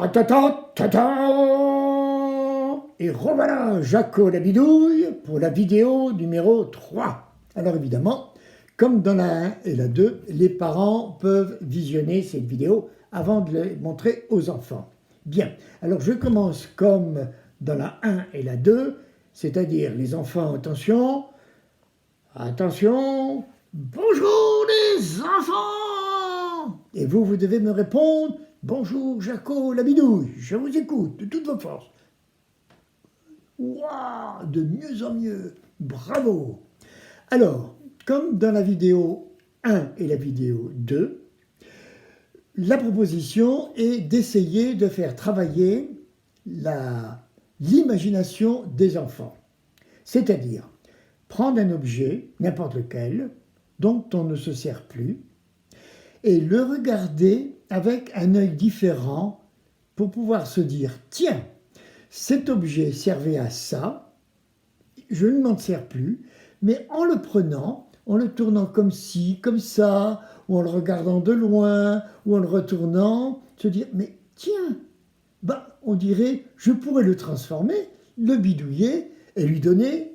Ta ta ta ta ta. Et revoilà Jaco la bidouille pour la vidéo numéro 3. Alors évidemment, comme dans la 1 et la 2, les parents peuvent visionner cette vidéo avant de les montrer aux enfants. Bien, alors je commence comme dans la 1 et la 2, c'est-à-dire les enfants, attention, attention, bonjour les enfants. Et vous devez me répondre, bonjour Jaco la bidouille, je vous écoute de toutes vos forces. Waouh, de mieux en mieux, bravo. Alors, comme dans la vidéo 1 et la vidéo 2, la proposition est d'essayer de faire travailler l'imagination des enfants. C'est-à-dire, prendre un objet, n'importe lequel, dont on ne se sert plus, et le regarder avec un œil différent pour pouvoir se dire, tiens, cet objet servait à ça, je ne m'en sers plus, mais en le prenant, en le tournant comme ci, comme ça, ou en le regardant de loin, ou en le retournant, se dire, mais tiens, on dirait, je pourrais le transformer, le bidouiller, et lui donner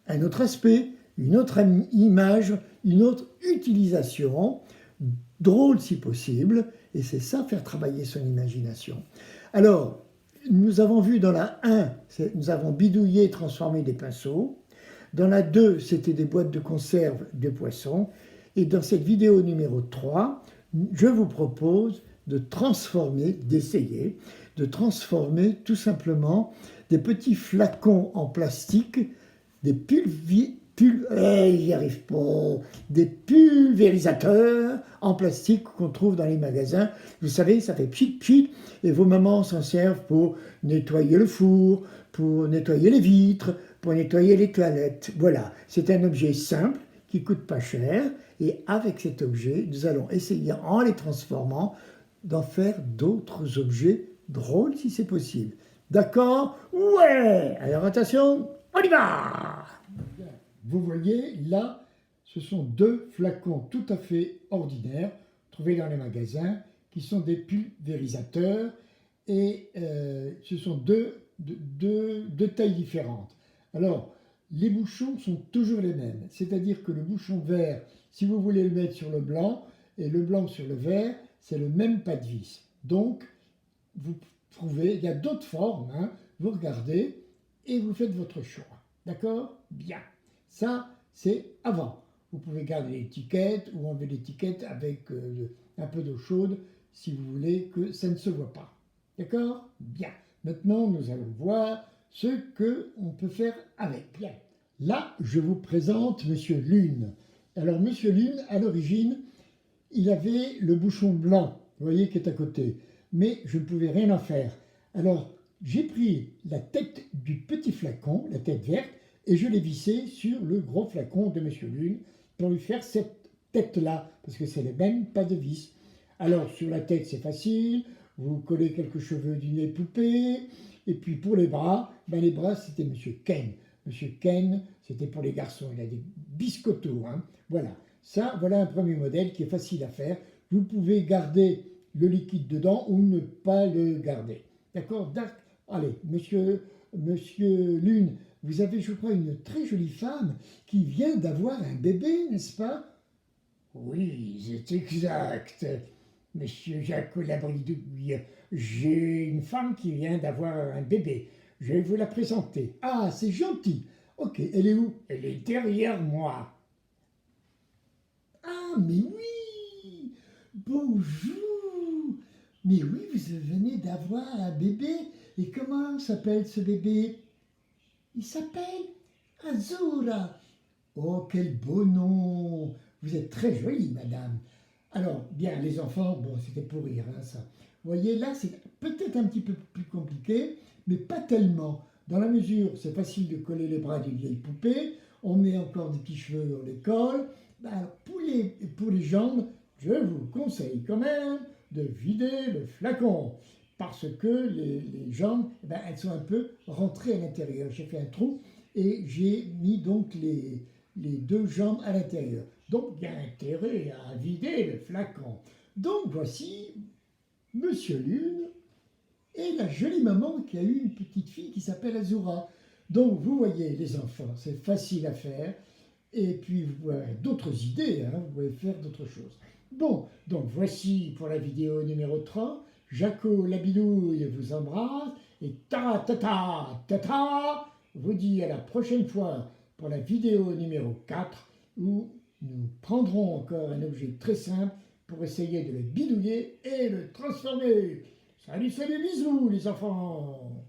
un autre aspect, une autre image, une autre utilisation, drôle si possible, et c'est ça, faire travailler son imagination. Alors, nous avons vu dans la 1, nous avons bidouillé et transformé des pinceaux. Dans la 2, c'était des boîtes de conserve de poissons. Et dans cette vidéo numéro 3, je vous propose de transformer, d'essayer, de transformer tout simplement des petits flacons en plastique, des des pulvérisateurs en plastique qu'on trouve dans les magasins. Vous savez, ça fait pchit pchit, et vos mamans s'en servent pour nettoyer le four, pour nettoyer les vitres, pour nettoyer les toilettes. Voilà, c'est un objet simple qui coûte pas cher, et avec cet objet, nous allons essayer, en les transformant, d'en faire d'autres objets drôles si c'est possible. D'accord? Ouais! Alors attention, on y va! Vous voyez, là, ce sont deux flacons tout à fait ordinaires, trouvés dans les magasins, qui sont des pulvérisateurs, et ce sont deux tailles différentes. Alors, les bouchons sont toujours les mêmes, c'est-à-dire que le bouchon vert, si vous voulez le mettre sur le blanc, et le blanc sur le vert, c'est le même pas de vis. Donc, vous trouvez, il y a d'autres formes, vous regardez, et vous faites votre choix. D'accord? Bien. Ça, c'est avant. Vous pouvez garder l'étiquette ou enlever l'étiquette avec un peu d'eau chaude si vous voulez que ça ne se voit pas. D'accord? Bien. Maintenant, nous allons voir ce qu'on peut faire avec. Bien. Là, je vous présente Monsieur Lune. Alors, Monsieur Lune, à l'origine, il avait le bouchon blanc, vous voyez, qui est à côté. Mais je ne pouvais rien en faire. Alors, j'ai pris la tête du petit flacon, la tête verte, et je l'ai vissé sur le gros flacon de Monsieur Lune pour lui faire cette tête-là, parce que c'est les mêmes, pas de vis. Alors, sur la tête, c'est facile, vous collez quelques cheveux d'une vieille poupée, et puis pour les bras, les bras, c'était Monsieur Ken. Monsieur Ken, c'était pour les garçons, il a des biscottos, Voilà. Ça, voilà un premier modèle qui est facile à faire. Vous pouvez garder le liquide dedans ou ne pas le garder. D'accord? Allez, Monsieur Lune, vous avez, je crois, une très jolie femme qui vient d'avoir un bébé, n'est-ce pas? Oui, c'est exact. Monsieur Jacques Labridouille, j'ai une femme qui vient d'avoir un bébé. Je vais vous la présenter. Ah, c'est gentil. Ok, elle est où? Elle est derrière moi. Ah, mais oui! Bonjour! Mais oui, vous venez d'avoir un bébé. Et comment s'appelle ce bébé? Il s'appelle Azura. Oh, quel beau nom! Vous êtes très jolie, madame. Alors, bien, les enfants, bon, c'était pour rire, ça. Vous voyez, là, c'est peut-être un petit peu plus compliqué, mais pas tellement. Dans la mesure, c'est facile de coller les bras d'une vieille poupée, on met encore des petits cheveux, on les colle. Pour les jambes, je vous conseille quand même de vider le flacon, parce que les jambes, elles sont un peu rentrées à l'intérieur. J'ai fait un trou et j'ai mis donc les deux jambes à l'intérieur. Donc, il y a intérêt à vider le flacon. Donc, voici Monsieur Lune et la jolie maman qui a eu une petite fille qui s'appelle Azura. Donc vous voyez les enfants, c'est facile à faire. Et puis vous avez d'autres idées, hein, vous pouvez faire d'autres choses. Bon, donc voici pour la vidéo numéro 30. Jaco la bidouille vous embrasse et ta ta ta ta ta vous dit à la prochaine fois pour la vidéo numéro 4 où nous prendrons encore un objet très simple pour essayer de le bidouiller et le transformer. Salut, salut, bisous les enfants!